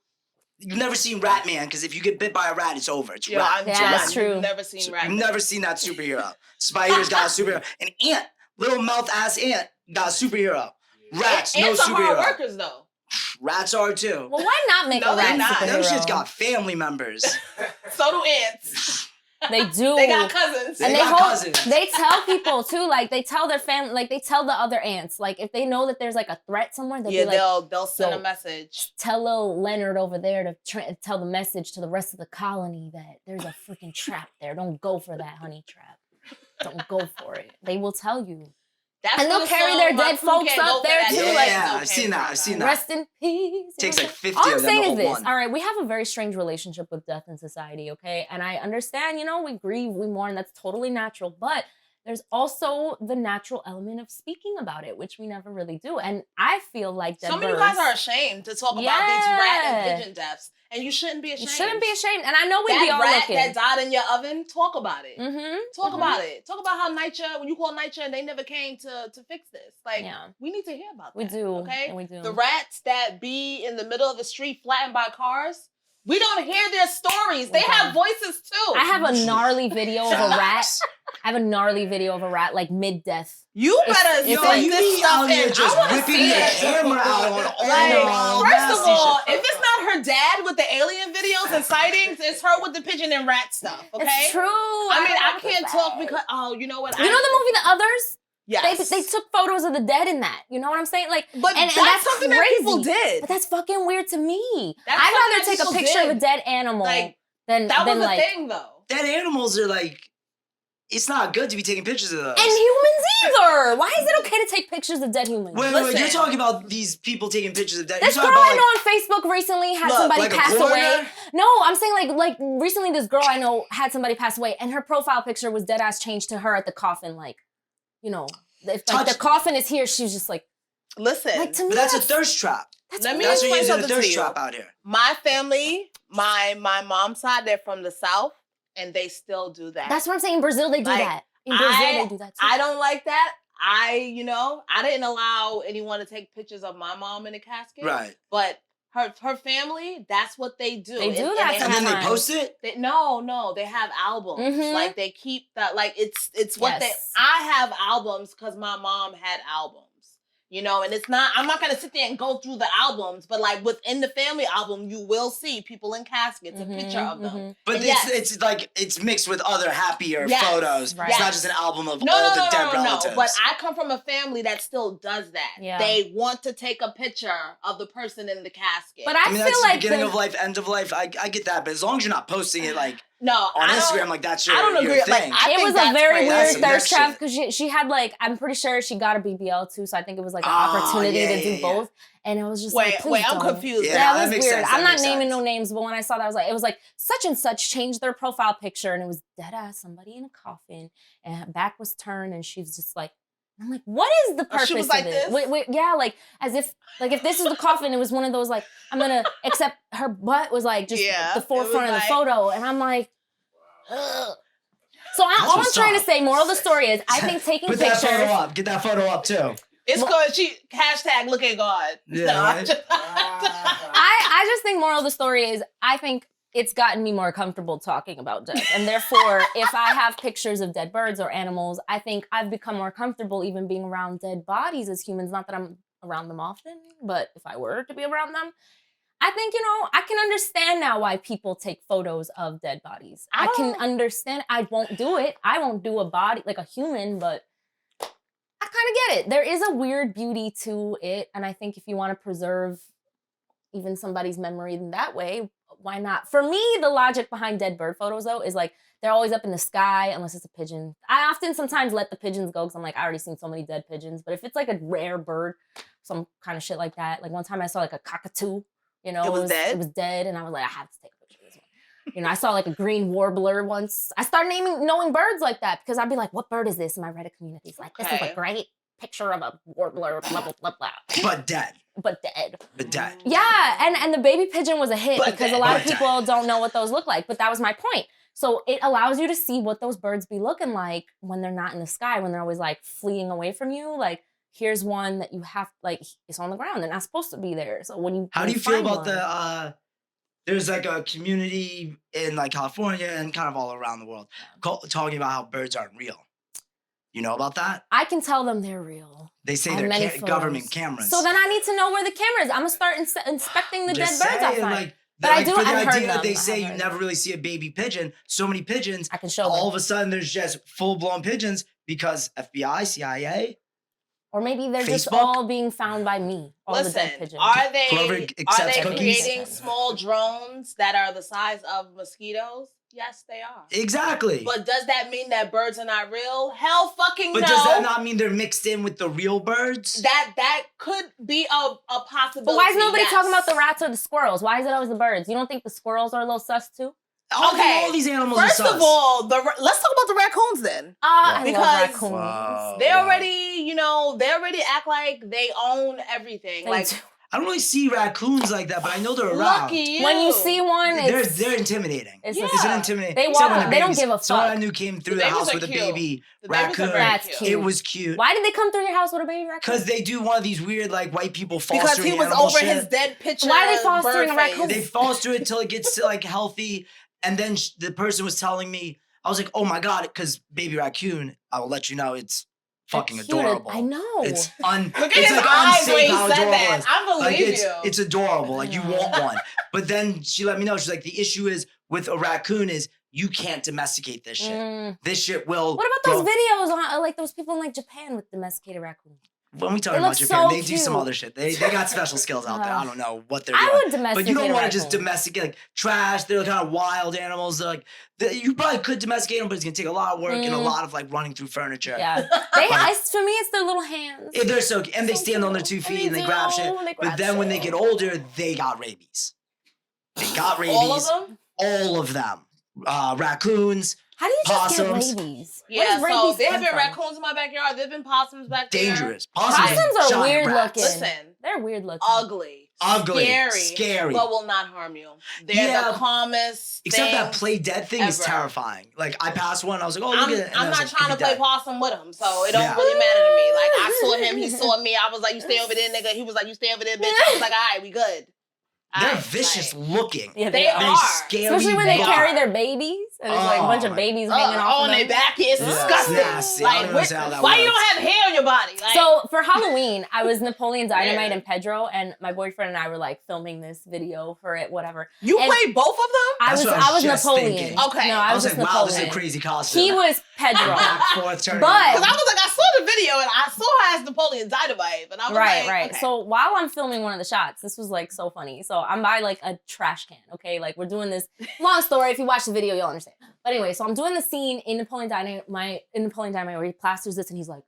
You've never seen Rat Man, because if you get bit by a rat, it's over. It's Yo, rat. I'm Yeah, John. that's true. You've never seen So rats. you've never seen that superhero. Spider's got a superhero. An ant, little mouth ass ant, got a superhero. Rats, no Ants are hard superhero. workers though. Rats are too. Well, why not make No, a they're rat not. superhero? Them shits got family members. So do ants. They do. They got cousins. They and got hold- cousins. They tell people too, like they tell their family, like they tell the other ants, like if they know that there's like a threat somewhere, they'll Yeah, be like, they'll send yo, a message. tell little Leonard over there to tell the message to the rest of the colony that there's a freaking trap there. Don't go for that honey trap. Don't go for it. They will tell you. That's And they'll the carry song, their my dead crew folks can't up go for there, that. too, Yeah, like- I've seen that. I've seen that. Rest in peace. Takes like 50 All I'm of them to saying is hold this. one. All right, we have a very strange relationship with death in society, okay? And I understand, we grieve, we mourn, that's totally natural. But there's also the natural element of speaking about it, which we never really do. And I feel like dead Some of you birds- guys are ashamed to talk about these rat and Yeah. pigeon deaths, and you shouldn't be ashamed. You shouldn't be ashamed. And I know we'd be That all rat looking. that died in your oven, talk about it. Mm-hmm. Talk about it. Talk about how NYCHA, when you call NYCHA and they never came to fix this. Like, Yeah. we need to hear about that. We do. Okay? And we do. The rats that be in the middle of the street flattened by cars, we don't hear their stories. They Okay. have voices too. I have a gnarly video of a rat. I have a gnarly video of a rat, like mid-death. You It's- better it's Yo, send like- you this be stuff out here in. just I want to whipping see your it. camera out on all Like, the wild first of nasty all, shit. if it's not her dad with the alien videos and sightings, it's her with the pigeon and rat stuff. Okay, It's true. I mean, I don't can't know talk that. because you know what? You know the movie The Others? Yes. They took photos of the dead in that. You know what I'm saying? Like, but and that's, that's something crazy. that people did. But that's fucking weird to me. That's I'd something rather that take a people picture of a did. dead animal Like, than That was than the like. thing, though. Dead animals are like, it's not good to be taking pictures of those. And humans either. Why is it okay to take pictures of dead humans? Wait, Listen. you're talking about these people taking pictures of dead. This You're girl talking about I know on Facebook recently had Look, somebody like a pass away. coroner? No, I'm saying like recently this girl I know had somebody pass away, and her profile picture was dead ass changed to her at the coffin, like, you know, if like, the coffin is here, she's just like Listen, to me But that's a thirst trap. let me That's what explain you're using a something to thirst you. trap out here. My family, my mom's side, they're from the South, and they still do that. That's what I'm saying. In Brazil, they do Like, that. In Brazil, they do that too. I don't like that. I didn't allow anyone to take pictures of my mom in a casket. Right. But her family, that's what they do. They do that And then they sometimes. post it? No, they have albums. Mhm. Like they keep that. Like it's what Yes. I have albums because my mom had albums. And it's not. I'm not gonna sit there and go through the albums, but like within the family album, you will see people in caskets, a picture of them. But And it's like it's mixed with other happier Yes. photos. Right. It's not just an album of No, all no, the no, dead no, no, relatives. no. But I come from a family that still does that. Yeah. They want to take a picture of the person in the casket. But I mean, I that's feel the like beginning of life, end of life. I get that, but as long as you're not posting it like no, on I Instagram, don't, like that's your, I don't your agree. Like, thing. I it think was a that's very crazy. That's weird some thirst next trap shit. because she had like, I'm pretty sure she got a BBL too, so I think it was like an Oh, opportunity yeah, to do yeah, yeah. both. And it was just Wait, like, please wait, I'm don't. confused. Yeah, Yeah, that it was makes weird. sense, I'm that not makes naming sense. no names, but when I saw that, it was like such and such changed their profile picture, and it was dead ass somebody in a coffin, and her back was turned, and she was just like, I'm like, what is the Oh, she purpose was like of this? it? Wait, yeah, like as if this is the coffin, it was one of those like I'm gonna except her butt was like just Yeah, the it was forefront of the like- photo, and I'm like, ugh. So all I'm what's trying to up. say, moral of the story is, I think taking Put that pictures. photo up. Get that photo up too. It's good. She hashtag look at God. Yeah, No, I'm right? just- I just think moral of the story is I think it's gotten me more comfortable talking about death. And therefore, if I have pictures of dead birds or animals, I think I've become more comfortable even being around dead bodies as humans. Not that I'm around them often, but if I were to be around them, I think, I can understand now why people take photos of dead bodies. I can understand. I won't do it. I won't do a body like a human, but I kind of get it. There is a weird beauty to it. And I think if you want to preserve even somebody's memory in that way, why not? For me, the logic behind dead bird photos, though, is like they're always up in the sky unless it's a pigeon. I often sometimes let the pigeons go because I'm like, I already seen so many dead pigeons. But if it's like a rare bird, some kind of shit like that, like one time I saw like a cockatoo, It was dead? It was dead, and I was like, I have to take a picture of this one. I saw like a green warbler once. I started knowing birds like that because I'd be like, what bird is this? And my Reddit community's like, this is Okay. a great picture of a warbler, blah, blah, blah, blah. But dead. But dead. But dead. Yeah, and the baby pigeon was a hit But because a dead. lot of But people don't know what those look like. But that was my point. So it allows you to see what those birds be looking like when they're not in the sky, when they're always like fleeing away from you. Like, here's one that you have, like, it's on the ground. They're not supposed to be there. So when you How when do you feel find about one- the there's like a community in like California and kind of all around the world talking about how birds aren't real. You know about that? I can tell them they're real. They say I have they're many government photos. cameras. So then I need to know where the camera is. I'm gonna start inspecting the Just dead birds I saying, find. like, But I like, do- for the I've heard idea that them. they I say have you heard never them. really see a baby pigeon, so many pigeons, I can show all them. of a sudden there's just full-blown pigeons because FBI, CIA, Or maybe they're just Facebook? all being found by me. All the Listen, dead pigeons. are they Whoever accepts cookies. creating small drones that are the size of mosquitoes? Yes, they are. exactly. But does that mean that birds are not real? Hell fucking But no. does that not mean they're mixed in with the real birds? that could be a possibility. But why is nobody yes. talking about the rats or the squirrels? Why is it always the birds? You don't think the squirrels are a little sus too? All these animals First are sus. of all, let's talk about the raccoons then. I Because- love raccoons. Wow. They already act like they own everything. They like do. I don't really see raccoons like that, but I know they're around. lucky you. When you see one, They're intimidating. it's Yeah. a- It's an intimidating. They Except walk- when the they don't babies- give a Someone I fuck. knew came through The the babies house are with a cute. baby The babies are raccoon. very That's cute. cute. It was cute. Why did they come through your house with a baby raccoon? Because they do one of these weird like white people fostering because he was animal over shit. his dead picture. Why are they fostering bird a raccoon? They foster it till it gets like healthy, and then the person was telling me, I was like, oh my god, because baby raccoon, I will let you know, it's fucking They're cute. adorable. I know. It's Look at it's his like eyes when unsafe he how said adorable it that. is. I believe Like you. it's adorable. Like you I know. want one. But then she let me know, she's like, the issue is with a raccoon is you can't domesticate this shit. Mm. This shit will What about those go- videos on like those people in like Japan with domesticated raccoons? when we talk They about look Japan, so they do some cute. other shit. They got special skills out there. I don't know what they're doing. I would domesticate But you don't a want to just raccoon. domesticate like trash. They're kind of wild animals. They're like you probably could domesticate them, but it's gonna take a lot of work and a lot of like running through furniture. Yeah. For me, it's their little hands. They're so and they So stand on their cute. 2 feet and they do. grab shit. They But grab then when they shit. get older, they got rabies. They got rabies. All of them? All of them. Raccoons. How do you just Possums. get rabies? Yeah, Where does so rabies there come have been from? raccoons in my backyard. There have been possums back there. Dangerous. Possums are giant weird rats. looking. Listen, They're weird looking. ugly. Ugly. Scary. But will not harm you. They're Yeah. the calmest Except that thing play dead thing is ever. terrifying. Like I passed one, I was like, oh look at it. And I I'm was not like, trying to "Could be play dead." possum with him, so it don't Yeah. really matter to me. Like I saw him, he saw me. I was like, "You stay over there, nigga." He was like, "You stay over there, bitch." I was like, "All right, we good." They're Alright, vicious like- looking. Yeah, They they are. are. They're scary. Especially when they They carry are. their babies and there's like a bunch Oh of my- babies hanging off on of their them. back is Yeah. disgusting. Nasty. I don't Like, understand how that why you works. don't have hair on your body? Like, So for Halloween, I was Napoleon Dynamite Weird. and Pedro, and my boyfriend and I were like filming this video for it, whatever. you and- played both of them? I That's was what I was just Napoleon. thinking. Okay. No, I I I was was just like, wow, Napoleon. this is a crazy costume. He was Pedro. Back, forth, turning But- around. Because I was like, I saw the video and I saw her as Napoleon Dynamite, but I was Right, like, right. okay. So while I'm filming one of the shots, this was like so funny. So I'm by like a trash can, okay? Like we're doing this long story. If you watch the video, you'll understand. But anyway, so I'm doing the scene in Napoleon Dynamite where he plasters this and he's like,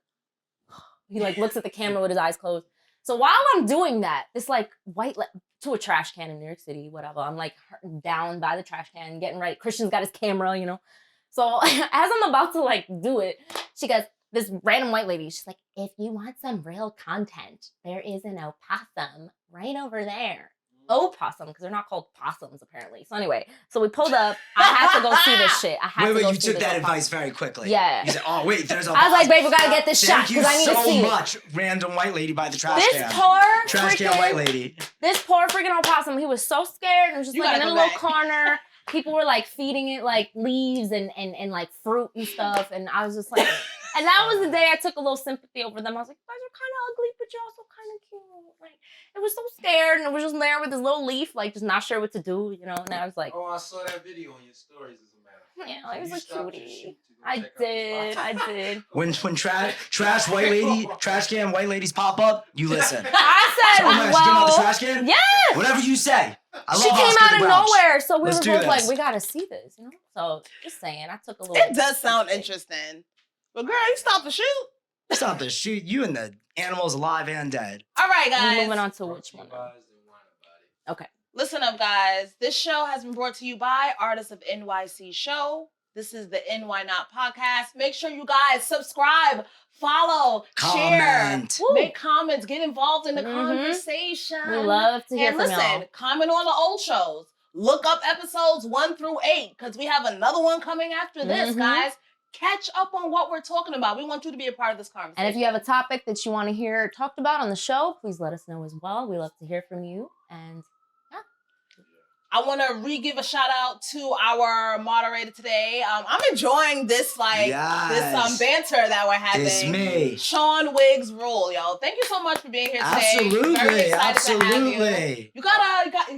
he like looks at the camera with his eyes closed. So while I'm doing that, this like to a trash can in New York City, whatever. I'm like down by the trash can, getting ready. Christian's got his camera, you know. So as I'm about to like do it, she goes, this random white lady, she's like, if you want some real content, there is an opossum right over there. Opossum, because they're not called possums apparently. So anyway, so we pulled up. I had to go see this shit. I had to Wait, go you see took this that opossum. advice very quickly. Yeah. You said, oh, wait, there's a I was like, babe, we gotta get this shot Thank you because I need so to see it. much, random white lady by the trash This can. poor Trash can white freaking, lady. this poor freaking opossum, he was so scared and was just You like in gotta a go little back. corner. People were like feeding it like leaves and like fruit and stuff. And I was just like, and that was the day I took a little sympathy over them. I was like, you guys are kind of ugly, but you're also kind of cute. Like, it was so scared and it was just there with this little leaf, like just not sure what to do, you know? And I was like, Oh, I saw that video on your stories, as a matter of fact. yeah, it was You a stopped your cutie. shoot to go I check out did, the spot. I did. When trash white lady, trash can white ladies pop up, you listen. I said, Oh man, she came out the well, trash can? yes! Whatever you say. I love She came Oscar out the of Grouch. nowhere, so we Let's were do both like, this. we gotta see this, you know? So, just saying, I took a little. It does sound interesting. But girl, you stopped the shoot. Stop the shoot. You and the animals alive and dead. All right, We're guys. moving on to which one? Buys and wine about it. Listen up, guys. This show has been brought to you by Artists of NYC Show. This is the NY Not podcast. Make sure you guys subscribe, follow, share, Comment. Woo. make comments, get involved in the Mhm. conversation. We love to hear And from listen, y'all. comment on the old shows. Look up episodes 1 through 8 because we have another one coming after this, Mhm. guys. Catch up on what we're talking about. We want you to be a part of this conversation. And if you have a topic that you want to hear talked about on the show, please let us know as well. We love to hear from you. And I want to give a shout out to our moderator today. I'm enjoying this Yes. banter that we're having. It's me. Sean Wiggs Rule, yo. Thank you so much for being here today. Very Absolutely. excited to have you. Absolutely. You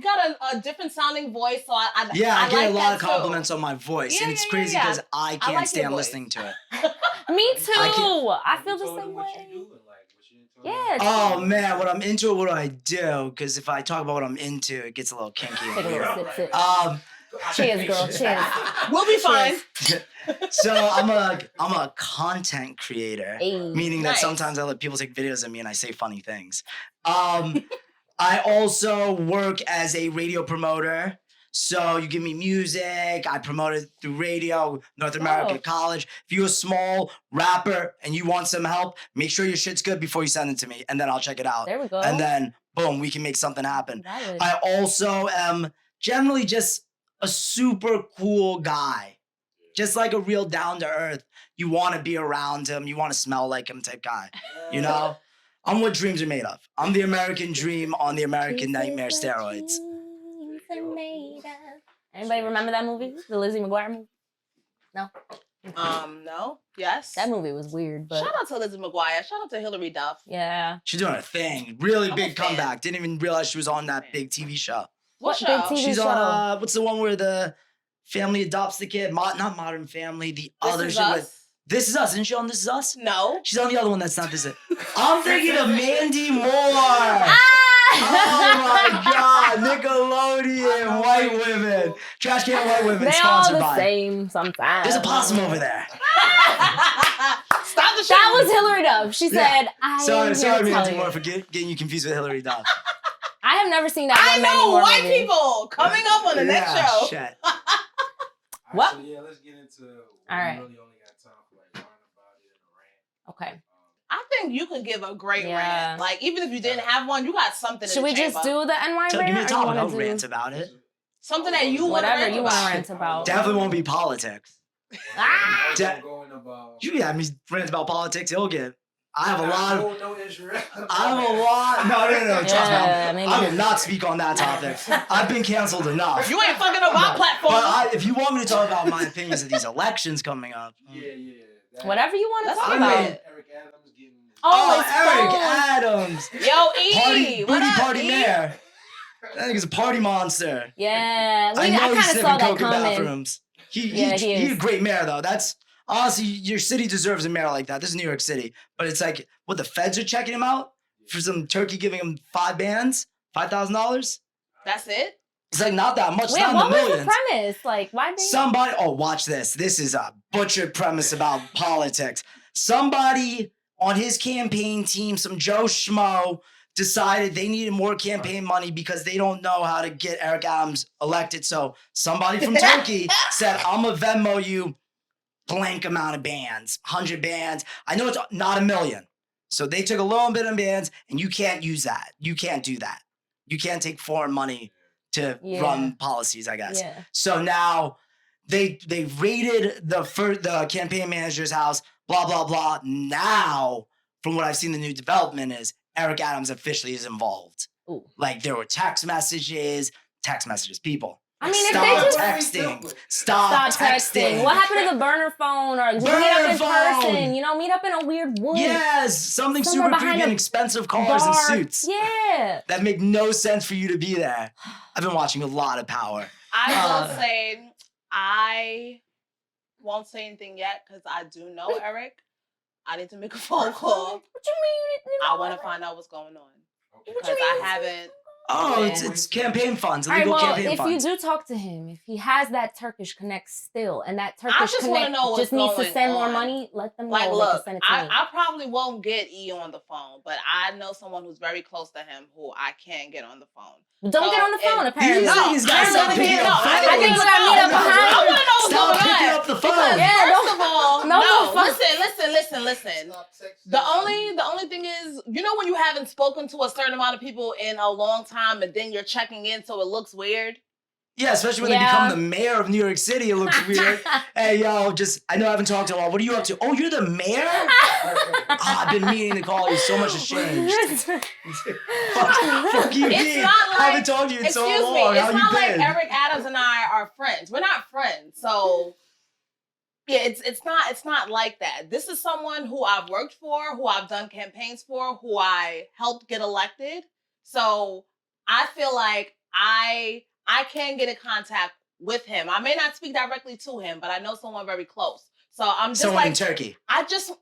got a different sounding voice, so I Yeah, I get like a lot that of too. compliments on my voice. Yeah, and it's yeah, crazy yeah. because I can't like your stand voice. listening to it. me too. I Have feel you the told same them what way. you do and like what you into? Yeah. Oh man, what I'm into, what do I do? Because if I talk about what I'm into, it gets a little kinky. Take a in little here. sip. Cheers, girl. Cheers. We'll be fine. So I'm a content creator, Ayy. meaning that Nice. sometimes I let people take videos of me and I say funny things. I also work as a radio promoter. So you give me music, I promote it through radio, North America Oh. College. If you're a small rapper and you want some help, make sure your shit's good before you send it to me, and then I'll check it out. There we go. And then boom, we can make something happen. Valid. I also am generally just a super cool guy. Just like a real down to earth. You want to be around him, you want to smell like him type guy. You know? I'm what dreams are made of. I'm the American dream on the American Nightmare steroids. Anybody remember that movie? The Lizzie McGuire movie? No? No. Yes. That movie was weird, but Shout out to Lizzie McGuire. Shout out to Hilary Duff. yeah. She's doing her thing. Really I'm a big fan. comeback. Didn't even realize she was on that big TV show. What big show? TV She's show? on what's the one where the family adopts the kid? Not Modern Family, the This other Is shit Us? with This Is Us. Isn't she on This Is Us? No. She's on the other one that's not This Is Us. I'm thinking of Mandy Moore. Oh my God, Nickelodeon, white women. Trash can white women, They all sponsored the by. same sometimes. There's a possum over there. Stop the shit. That was Hillary Duff. She Yeah. said, "I Sorry, am here to tell Mandy you." Moore, for getting you confused with Hillary Duff. I have never seen that. I one Mandy know Moore white movie. people coming up on the next Yeah, show. Shit. What? So yeah, let's get into. All right. We really only got time for like learn about it and a rant. Okay. I think you could give a great Yeah. rant. Like, even if you didn't have one, you got something in Should the we just chamber. do the NY So give me a rant, or you topic. want I'll to rant do about it. Something that you want to whatever rant you want about. to rant about? Definitely won't be politics. Ah! I'm going about. You have me rant about politics. He'll get. I have a lot of. No Israel. I have a lot. No. Trust Yeah, me. maybe. I will not speak on that topic. I've been canceled enough. You ain't fucking up our platform. But if you want me to talk about my opinions of these elections coming up, Yeah. That- Whatever you want to Let's talk do about. it. Eric Adams getting. Oh, it's Eric phone. Adams, Yo, E. party what booty up, party E? mayor. I think he's a party monster. Yeah, I I know kind he's of sniffing saw that coke in coming. bathrooms. Yeah, he He's is. a great mayor though. That's honestly, your city deserves a mayor like that. This is New York City, but it's like what the feds are checking him out for some turkey giving him $5,000. That's it? It's like not that much. Wait, not in what the was the millions. premise? Like, why they? Somebody, oh, watch this. This is a butchered premise about politics. Somebody on his campaign team, some Joe Schmo, decided they needed more campaign money because they don't know how to get Eric Adams elected. So somebody from Turkey said, I'm going to Venmo you blank amount of bands, 100 bands. I know it's not a million. So they took a little bit of bands, and you can't use that. You can't do that. You can't take foreign money to Yeah. run policies, I guess. Yeah. So now they raided the campaign manager's house, blah, blah, blah. Now, from what I've seen, the new development is Eric Adams officially is involved. Ooh. Like there were text messages, people. I mean, if Stop they just texting. Stop stop texting. texting. What happened to the burner phone or just meet Burner up in phone. person? You know, meet up in a weird wood. Yes, something Somewhere super behind creepy and a expensive cars and bar. suits Yeah. that make no sense for you to be there. I've been watching a lot of Power. I Uh. will say, I won't say anything yet because I do know Eric. I need to make a phone call. What you mean? I want to find out what's going on What you because mean? I haven't. Oh, Yeah. it's campaign funds, All right, illegal well, campaign if funds. you do talk to him, if he has that Turkish connect still, and that Turkish just wanna connect know what's just needs to going send more on. money, let them know. Like, they look, can send it to me. I probably won't get E on the phone, but I know someone who's very close to him who I can get on the phone. Don't get on the So, phone, and- apparently. These niggas gotta I'm stop gonna picking get- up no, I think phones. we gotta meet up behind. I want to know what's Stop going picking on. up the Because phone. Yeah, first of all, no no, phone. listen. The only thing is, you know when you haven't spoken to a certain amount of people in a long time and then you're checking in so it looks weird? Yeah, especially when Yeah. they become the mayor of New York City, it looks weird. Hey, yo, I know I haven't talked to you in a while. What are you up to? Oh, you're the mayor? I've been meaning to call you. So much has changed. Fuck you, It's me. not I like- haven't talked to you in Excuse so me, long. it's How you not like been? Eric Adams and I are friends. We're not friends. So yeah, it's not like that. This is someone who I've worked for, who I've done campaigns for, who I helped get elected. So I feel like I can get in contact with him. I may not speak directly to him, but I know someone very close. So I'm just Someone in like, Turkey. I just Shut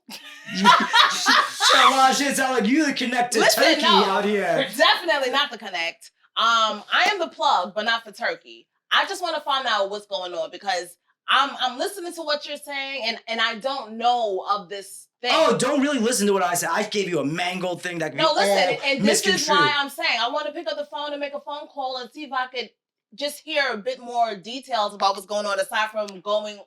a lot of shit sound like you the connect to Listen, Turkey no. out here. definitely not the connect. I am the plug, but not for Turkey. I just want to find out what's going on because I'm listening to what you're saying and I don't know of this thing. Oh, don't really listen to what I said. I gave you a mangled thing that could no, be listen, all and this is misconstrued. why I'm saying I want to pick up the phone and make a phone call and see if I could just hear a bit more details about what's going on aside from going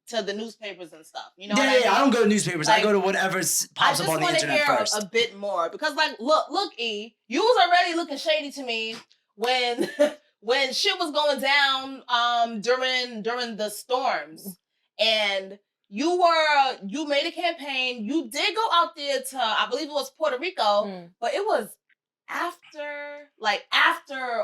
to the newspapers and stuff. You know what I mean? I don't go to newspapers. I Like, go to whatever I pops just up on the want to internet hear first. a bit more because, like, look, E, you was already looking shady to me when when shit was going down during the storms, and you made a campaign. You did go out there to, I believe it was Puerto Rico, Mm. but it was after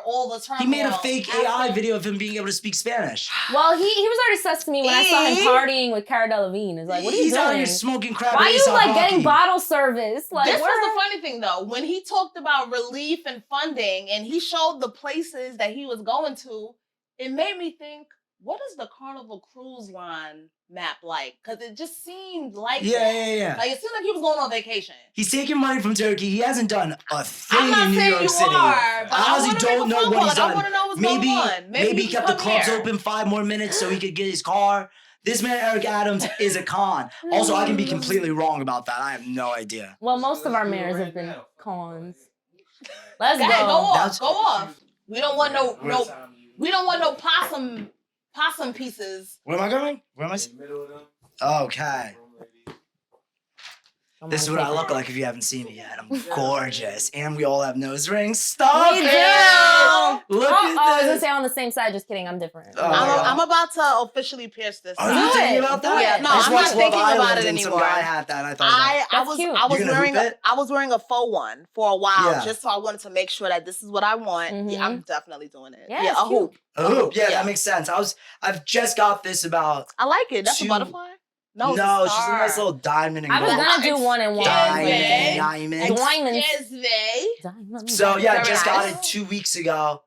all the turmoil. He made a fake AI after- video of him being able to speak Spanish. Well, he was already sus to me when I saw him E? partying with Cara Delevingne. It's like, what are you He's out doing? here smoking crap. Why are at you A$AP like getting Rocky. bottle service? Like, This where? was the funny thing though, when he talked about relief and funding and he showed the places that he was going to, it made me think, what is the Carnival Cruise Line map like? Because it just seemed like Yeah, that. yeah, yeah. Like, it seemed like he was going on vacation. He's taking money from Turkey. He hasn't done a thing I'm not in New saying York you City. are, but I honestly wanna don't make a know phone what call. he's Like, I done. want to know what's Maybe going on. maybe he can kept the come clubs here. open 5 more minutes so he could get his car. This man, Eric Adams, is a con. Also, I can be completely wrong about that. I have no idea. Well, most of our mayors have been cons. Let's Go ahead, go go. off. That's- Go off. We don't want we don't want no possum pieces. Where am I going? Where am I? Okay. This is what I look like if you haven't seen me yet. I'm gorgeous. And we all have nose rings. Stop We it! do. Look I was at gonna this. say on the same side. Just kidding. I'm different. Oh, I'm about to officially pierce this. Are side. you Do thinking it. about Do that? Yeah, it. no, I just I'm watched not Love thinking about Island it and some anymore. guy had that. And I thought, I That's was cute. I was You gonna wearing hoop a, it? I was wearing a faux one for a while Yeah. just so I wanted to make sure that this is what I want. Mhm. Yeah, I'm definitely doing it. Yeah, Yeah, it's a cute. hoop. oh, yeah, Yeah. that makes sense. I've just got this about. I like it. That's a Two- butterfly. No, No, it's it's just a nice little diamond and I was gold. gonna do one and one. Diamond. Diamond. Diamonds. Diamonds. So yeah, Very just got nice. it 2 weeks ago,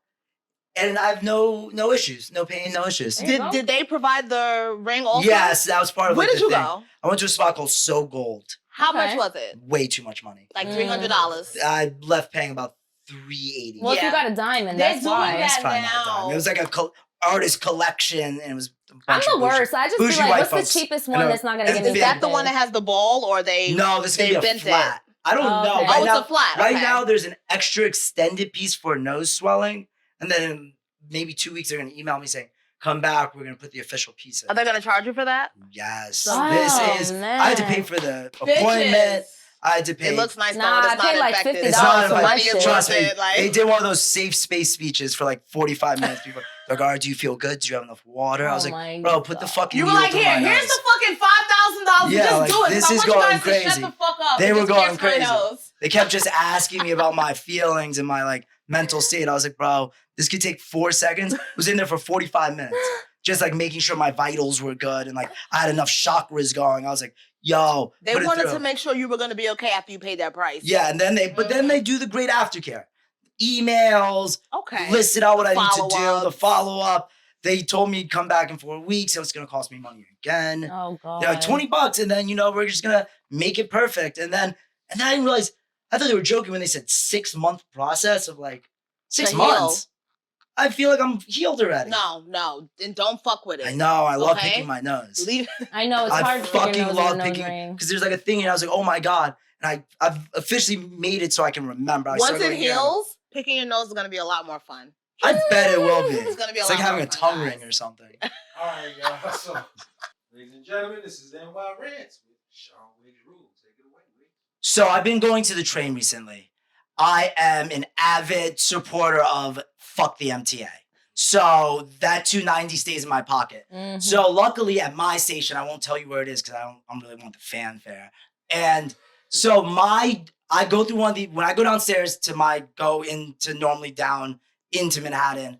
and I have no issues, no pain, no issues. There you go. Did they provide the ring also? Yes, that was part of Where like, did the you thing. go? I went to a spot called So Gold. How Okay. much was it? Way too much money. Like Mm. $300. I left paying about $380. Well, if you Yeah. got a diamond, They're that's doing why. that. It's probably not now. done. It was like a artist collection, and it was. A I'm bunch the of bougie- worst. I just bougie feel like, white what's folks. the cheapest I one know. that's not gonna It's give me big. Is that the something? one that has the ball or they No, this is they gonna be a bent flat. I don't Oh, know. okay. Right Oh, now, it's a flat. right okay. now, there's an extra extended piece for nose swelling, and then in maybe 2 weeks they're gonna email me saying, "Come back. We're gonna put the official piece in." Are they gonna charge you for that? Yes, Oh, this is. I had to pay man. for the appointment. Bitches. I had to pay. It looks nice Nah, though. I It's paid not like infected. $50 It's not for my like, shit. trust me. It, like- They did one of those safe space speeches for like 45 minutes. People like, "All right, do you feel good? Do you have enough water?" I was Oh like, my "Bro, put the God. fucking." You were needle like, through here, my here's nose." the fucking $5,000. Yeah, Just like, do it. this I is want you going guys to crazy. shut the fuck up. They and were just going pierce my crazy. nose. They kept just asking me about my feelings and my like mental state. I was like, "Bro, this could take 4 seconds." I was in there for 45 minutes, just like making sure my vitals were good and like I had enough chakras going. I was like, "Yo," They put it wanted through. to make sure you were gonna be okay after you paid that price. Yeah, and then they do the great aftercare, emails, Okay. listed out what I need to do, the Follow-ups. follow up. They told me come back in 4 weeks. It was gonna cost me money again. Oh god. They're like $20, and then we're just gonna make it perfect. And then I didn't realize. I thought they were joking when they said 6-month process of like 6 To months. I feel like I'm healed already. No, then don't fuck with it. I know. I love Okay. picking my nose. Leave. I know it's I hard to pick your fucking nose love with a nose picking ring. because there's like a thing, and I was like, oh my god. And I've officially made it so I can remember. I Once started it going, yeah. heals, picking your nose is gonna be a lot more fun. I bet it will be. It's gonna be a It's lot like having more a fun, tongue guys. ring or something. All right, y'all. So, ladies and gentlemen, this is NY Rants with Sean Wiggs Rules. Take it away, Wiggs. So I've been going to the train recently. I am an avid supporter of fuck the MTA. So that 290 stays in my pocket. Mhm. So luckily at my station, I won't tell you where it is because I don't really want the fanfare. And so I go through when I go downstairs to go into normally down into Manhattan,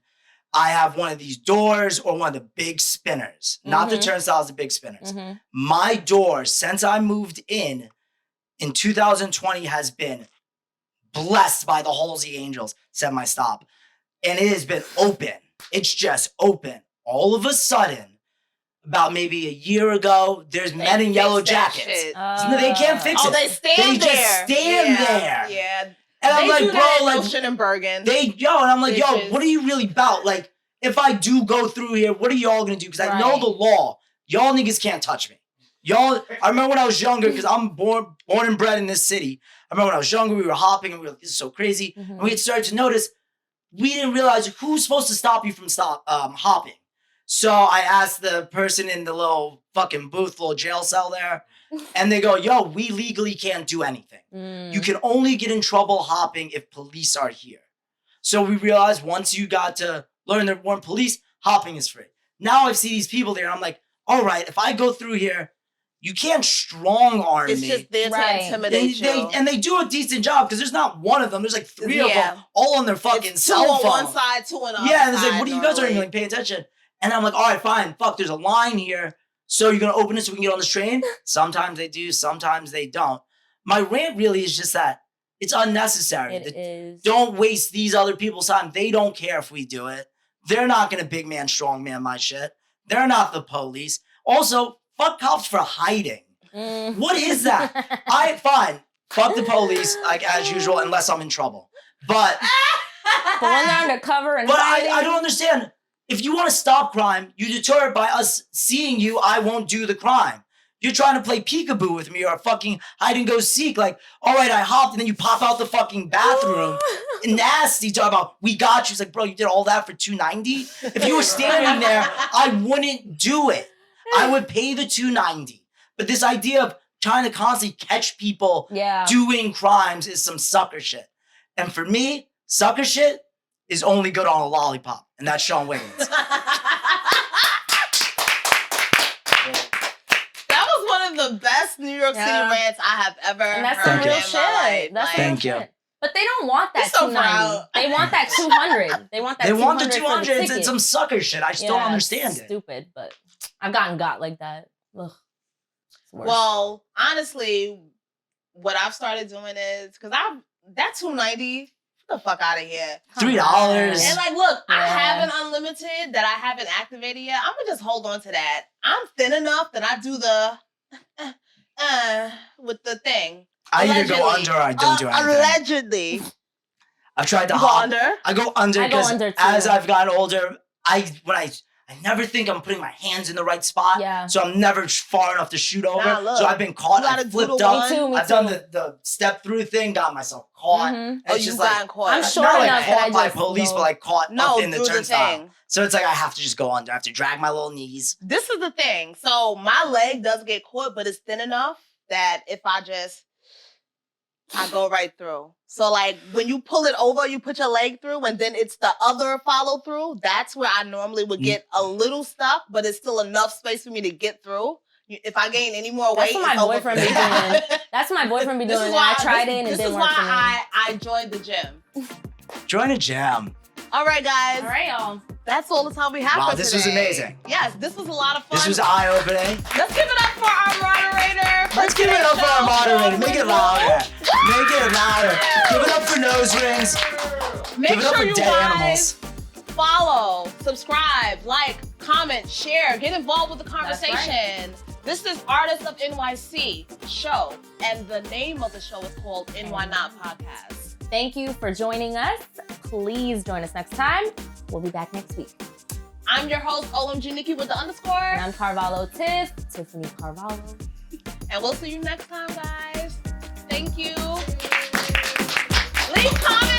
I have one of these doors or one of the big spinners, not the Mhm. turnstiles, the big spinners. Mhm. My door, since I moved in 2020, has been blessed by the Halsey Angels, said my stop. And it has been open. It's just open. All of a sudden, about maybe a year ago, there's men in fixed yellow that jackets. shit. They can't fix Oh, it. they stand They there. just stand Yeah, there. Yeah. And I'm they like, do bro, that in like, Ocean and Bergen. and I'm like, yo, Bitches. what are you really about? Like, if I do go through here, what are y'all gonna do? Because I know Right. the law. Y'all niggas can't touch me. Y'all, I remember when I was younger, because I'm born and bred in this city. I remember when I was younger, we were hopping and we were like, this is so crazy. Mhm. And we had started to notice we didn't realize who's supposed to stop you from hopping. So I asked the person in the little fucking booth, little jail cell there, and they go, yo, we legally can't do anything. Mm. You can only get in trouble hopping if police are here. So we realized once you got to learn there weren't police, hopping is free. Now I see these people there, and I'm like, all right, if I go through here, you can't strong arm it's me. just there to Right. intimidate you. And they do a decent job because there's not one of them. There's like 3 of Yeah. them all on their fucking it's two cell on phone. one side, two on the other Yeah, and it's like, side what are you guys aren't even normally. like paying attention? And I'm like, all right, fine, fuck, there's a line here. So you're gonna open it so we can get on this train? Sometimes they do, sometimes they don't. My rant really is just that it's unnecessary. It is. Don't waste these other people's time. They don't care if we do it. They're not gonna big man, strong man my shit. They're not the police. Also, fuck cops for hiding. What is that? Fine. Fuck the police, like as usual, unless I'm in trouble. But But when they're undercover and But hiding, I don't understand. If you want to stop crime, you deter it by us seeing you. I won't do the crime. You're trying to play peekaboo with me or fucking hide and go seek. Like, all right, I hopped, and then you pop out the fucking bathroom. Nasty. Talk about we got you. It's like, bro, you did all that for $290. If you were standing there, I wouldn't do it. I would pay the $290. But this idea of trying to constantly catch people yeah. doing crimes is some sucker shit. And for me, sucker shit is only good on a lollipop, and that's Sean Wiggins. That was one of the best New York City Yeah. rants I have ever And that's heard some Thank real in shit. my life. That's Like, some real Thank you. shit. But they don't want that You're so 290. proud. They want that 200. They want that They 200 want the for 200. It's ticket. some sucker shit. I just don't Yeah, understand it's it. Stupid, but I've gotten got like that. Ugh. It's the worst. well, honestly, what I've started doing is because that $290, get the fuck out of here. $3. And like, look, I Yeah. have an unlimited that I haven't activated yet. I'm gonna just hold on to that. I'm thin enough that I do the with the thing. I either go Allegedly. under or I don't do anything. Allegedly, I've tried to you go hop. under. I go under I go because under, too. as I've gotten older, I never think I'm putting my hands in the right spot. Yeah. So I'm never far enough to shoot over. Nah, look, so I've been caught. you gotta I do flipped the up. one. Me too, me I've done too. the step through thing, got myself caught. Mhm. And Oh, it's you just like got caught. I'm short not like enough that I caught by just police, go- but like caught No, up in the through the turnstile. thing. So it's like I have to just go under. I have to drag my little knees. This is the thing. So my leg does get caught, but it's thin enough that if I go right through. So like when you pull it over, you put your leg through, and then it's the other follow through. That's where I normally would get a little stuck, but it's still enough space for me to get through. If I gain any more That's weight, what my it's over boyfriend for be me. doing. That's what my boyfriend be This doing. is And why I tried it and it this didn't is work for me. why I joined the gym. Join a jam. All right, guys. All right, y'all. That's all the time we have Wow, for this was today. amazing. Yes, this was a lot of fun. This was eye-opening. Let's give it up for our moderator. Let's give it up for our moderator. Make it louder. Make it louder. Give it up for nose rings. Make Give it up sure for you dead guys animals. follow, subscribe, like, comment, share, get involved with the conversation. This is Artists of NYC show, and the name of the show is called NY Not Podcast. Thank you for joining us. Please join us next time. We'll be back next week. I'm your host, OMG Nikki with the underscore, And I'm Carvalho Tiff, Tiffany Carvalho. and we'll see you next time, guys. Thank you. Leave comments.